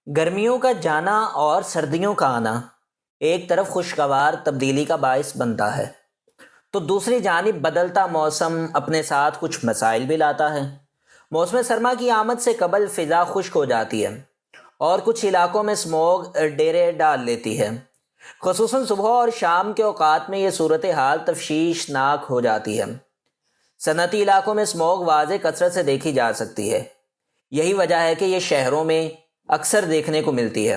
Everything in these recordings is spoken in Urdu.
گرمیوں کا جانا اور سردیوں کا آنا ایک طرف خوشگوار تبدیلی کا باعث بنتا ہے تو دوسری جانب بدلتا موسم اپنے ساتھ کچھ مسائل بھی لاتا ہے۔ موسم سرما کی آمد سے قبل فضا خشک ہو جاتی ہے اور کچھ علاقوں میں اسموگ ڈیرے ڈال لیتی ہے۔ خصوصاً صبح اور شام کے اوقات میں یہ صورتحال تشویشناک ہو جاتی ہے۔ صنعتی علاقوں میں اسموگ واضح کثرت سے دیکھی جا سکتی ہے۔ یہی وجہ ہے کہ یہ شہروں میں اکثر دیکھنے کو ملتی ہے۔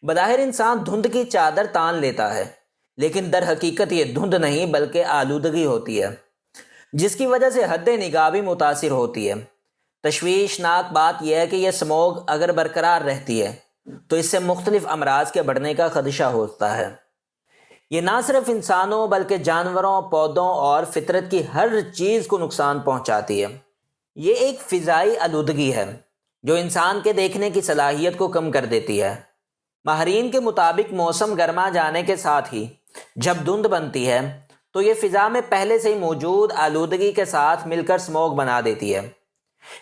بظاہر انسان دھند کی چادر تان لیتا ہے، لیکن در حقیقت یہ دھند نہیں بلکہ آلودگی ہوتی ہے، جس کی وجہ سے حد نگاہ بھی متاثر ہوتی ہے۔ تشویشناک بات یہ ہے کہ یہ اسموگ اگر برقرار رہتی ہے تو اس سے مختلف امراض کے بڑھنے کا خدشہ ہوتا ہے۔ یہ نہ صرف انسانوں بلکہ جانوروں، پودوں اور فطرت کی ہر چیز کو نقصان پہنچاتی ہے۔ یہ ایک فضائی آلودگی ہے جو انسان کے دیکھنے کی صلاحیت کو کم کر دیتی ہے۔ ماہرین کے مطابق موسم گرما جانے کے ساتھ ہی جب دھند بنتی ہے تو یہ فضا میں پہلے سے ہی موجود آلودگی کے ساتھ مل کر اسموگ بنا دیتی ہے۔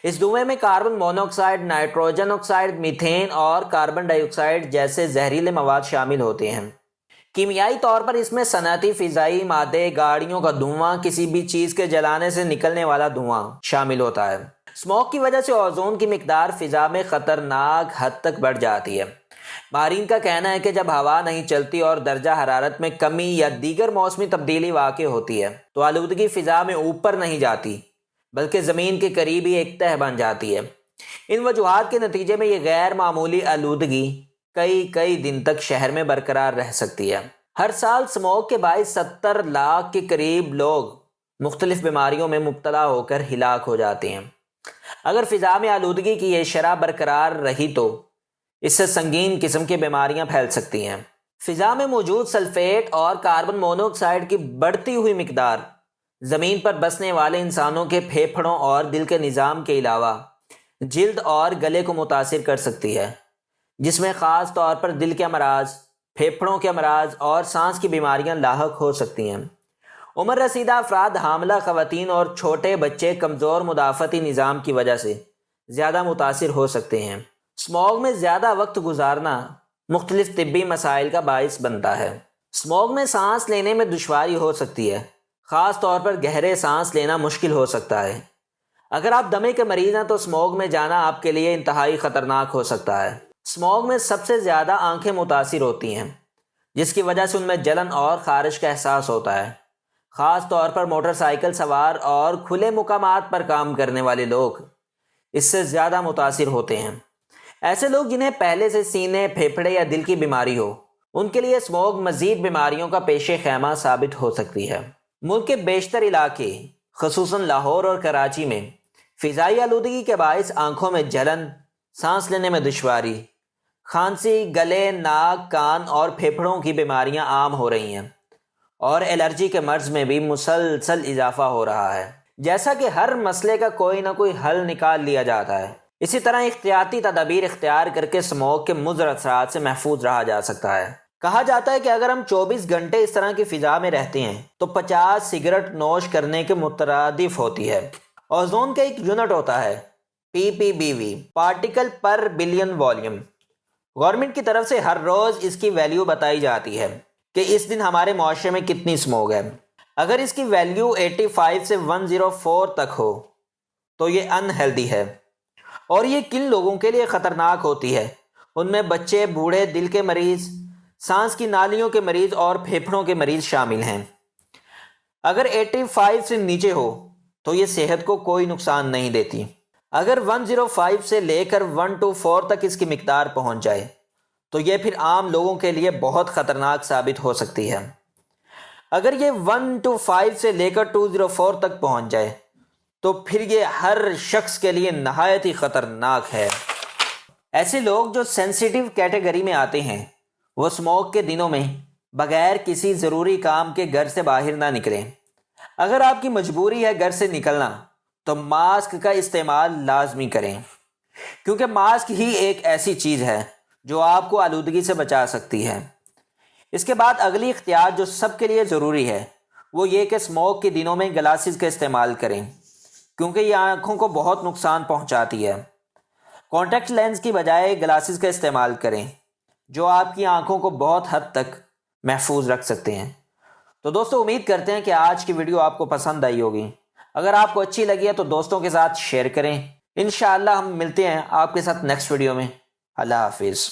اس دھوئیں میں carbon mono oxide, nitrogen oxide, methane اور کاربن ڈائی آکسائڈ جیسے زہریلے مواد شامل ہوتے ہیں۔ کیمیائی طور پر اس میں صنعتی فضائی مادے، گاڑیوں کا دھواں، کسی بھی چیز کے جلانے سے نکلنے والا دھواں شامل ہوتا ہے۔ اسموگ کی وجہ سے اوزون کی مقدار فضا میں خطرناک حد تک بڑھ جاتی ہے۔ ماہرین کا کہنا ہے کہ جب ہوا نہیں چلتی اور درجہ حرارت میں کمی یا دیگر موسمی تبدیلی واقع ہوتی ہے تو آلودگی فضا میں اوپر نہیں جاتی بلکہ زمین کے قریب ہی ایک تہہ بن جاتی ہے۔ ان وجوہات کے نتیجے میں یہ غیر معمولی آلودگی کئی دن تک شہر میں برقرار رہ سکتی ہے۔ ہر سال اسموگ کے باعث 70 لاکھ کے قریب لوگ مختلف بیماریوں میں مبتلا ہو کر ہلاک ہو جاتے ہیں۔ اگر فضا میں آلودگی کی یہ شرح برقرار رہی تو اس سے سنگین قسم کی بیماریاں پھیل سکتی ہیں۔ فضا میں موجود سلفیٹ اور کاربن مونو آکسائڈ کی بڑھتی ہوئی مقدار زمین پر بسنے والے انسانوں کے پھیپھڑوں اور دل کے نظام کے علاوہ جلد اور گلے کو متاثر کر سکتی ہے، جس میں خاص طور پر دل کے امراض، پھیپھڑوں کے امراض اور سانس کی بیماریاں لاحق ہو سکتی ہیں۔ عمر رسیدہ افراد، حاملہ خواتین اور چھوٹے بچے کمزور مدافعتی نظام کی وجہ سے زیادہ متاثر ہو سکتے ہیں۔ اسموگ میں زیادہ وقت گزارنا مختلف طبی مسائل کا باعث بنتا ہے۔ اسموگ میں سانس لینے میں دشواری ہو سکتی ہے، خاص طور پر گہرے سانس لینا مشکل ہو سکتا ہے۔ اگر آپ دمے کے مریض ہیں تو اسموگ میں جانا آپ کے لیے انتہائی خطرناک ہو سکتا ہے۔ اسموگ میں سب سے زیادہ آنکھیں متاثر ہوتی ہیں، جس کی وجہ سے ان میں جلن اور خارش کا احساس ہوتا ہے۔ خاص طور پر موٹر سائیکل سوار اور کھلے مقامات پر کام کرنے والے لوگ اس سے زیادہ متاثر ہوتے ہیں۔ ایسے لوگ جنہیں پہلے سے سینے، پھیپھڑے یا دل کی بیماری ہو، ان کے لیے اسموگ مزید بیماریوں کا پیش خیمہ ثابت ہو سکتی ہے۔ ملک کے بیشتر علاقے، خصوصاً لاہور اور کراچی میں فضائی آلودگی کے باعث آنکھوں میں جلن، سانس لینے میں دشواری، کھانسی، گلے، ناک، کان اور پھیپھڑوں کی بیماریاں عام ہو رہی ہیں اور الرجی کے مرض میں بھی مسلسل اضافہ ہو رہا ہے۔ جیسا کہ ہر مسئلے کا کوئی نہ کوئی حل نکال لیا جاتا ہے، اسی طرح احتیاطی تدابیر اختیار کر کے اسموگ کے مضر اثرات سے محفوظ رہا جا سکتا ہے۔ کہا جاتا ہے کہ اگر ہم 24 گھنٹے اس طرح کی فضا میں رہتے ہیں تو 50 سگریٹ نوش کرنے کے مترادف ہوتی ہے۔ اوزون کا ایک یونٹ ہوتا ہے PPBV، پارٹیکل پر بلین والیوم۔ گورنمنٹ کی طرف سے ہر روز اس کی ویلیو بتائی جاتی ہے کہ اس دن ہمارے معاشرے میں کتنی اسموگ ہے۔ اگر اس کی ویلیو 85 سے 104 تک ہو تو یہ ان ہیلدی ہے اور یہ کن لوگوں کے لیے خطرناک ہوتی ہے۔ ان میں بچے، بوڑھے، دل کے مریض، سانس کی نالیوں کے مریض اور پھیپھڑوں کے مریض شامل ہیں۔ اگر 85 سے نیچے ہو تو یہ صحت کو کوئی نقصان نہیں دیتی۔ اگر 105 سے لے کر 124 تک اس کی مقدار پہنچ جائے تو یہ پھر عام لوگوں کے لیے بہت خطرناک ثابت ہو سکتی ہے۔ اگر یہ 125 سے لے کر 204 تک پہنچ جائے تو پھر یہ ہر شخص کے لیے نہایت ہی خطرناک ہے۔ ایسے لوگ جو سینسیٹیو کیٹیگری میں آتے ہیں وہ اسموگ کے دنوں میں بغیر کسی ضروری کام کے گھر سے باہر نہ نکلیں۔ اگر آپ کی مجبوری ہے گھر سے نکلنا تو ماسک کا استعمال لازمی کریں، کیونکہ ماسک ہی ایک ایسی چیز ہے جو آپ کو آلودگی سے بچا سکتی ہے۔ اس کے بعد اگلی احتیاط جو سب کے لیے ضروری ہے وہ یہ کہ اسموگ کے دنوں میں گلاسز کا استعمال کریں، کیونکہ یہ آنکھوں کو بہت نقصان پہنچاتی ہے۔ کانٹیکٹ لینس کی بجائے گلاسز کا استعمال کریں جو آپ کی آنکھوں کو بہت حد تک محفوظ رکھ سکتے ہیں۔ تو دوستو امید کرتے ہیں کہ آج کی ویڈیو آپ کو پسند آئی ہوگی۔ اگر آپ کو اچھی لگی ہے تو دوستوں کے ساتھ شیئر کریں۔ انشاءاللہ ہم ملتے ہیں آپ کے ساتھ نیکسٹ ویڈیو میں۔ اللہ حافظ۔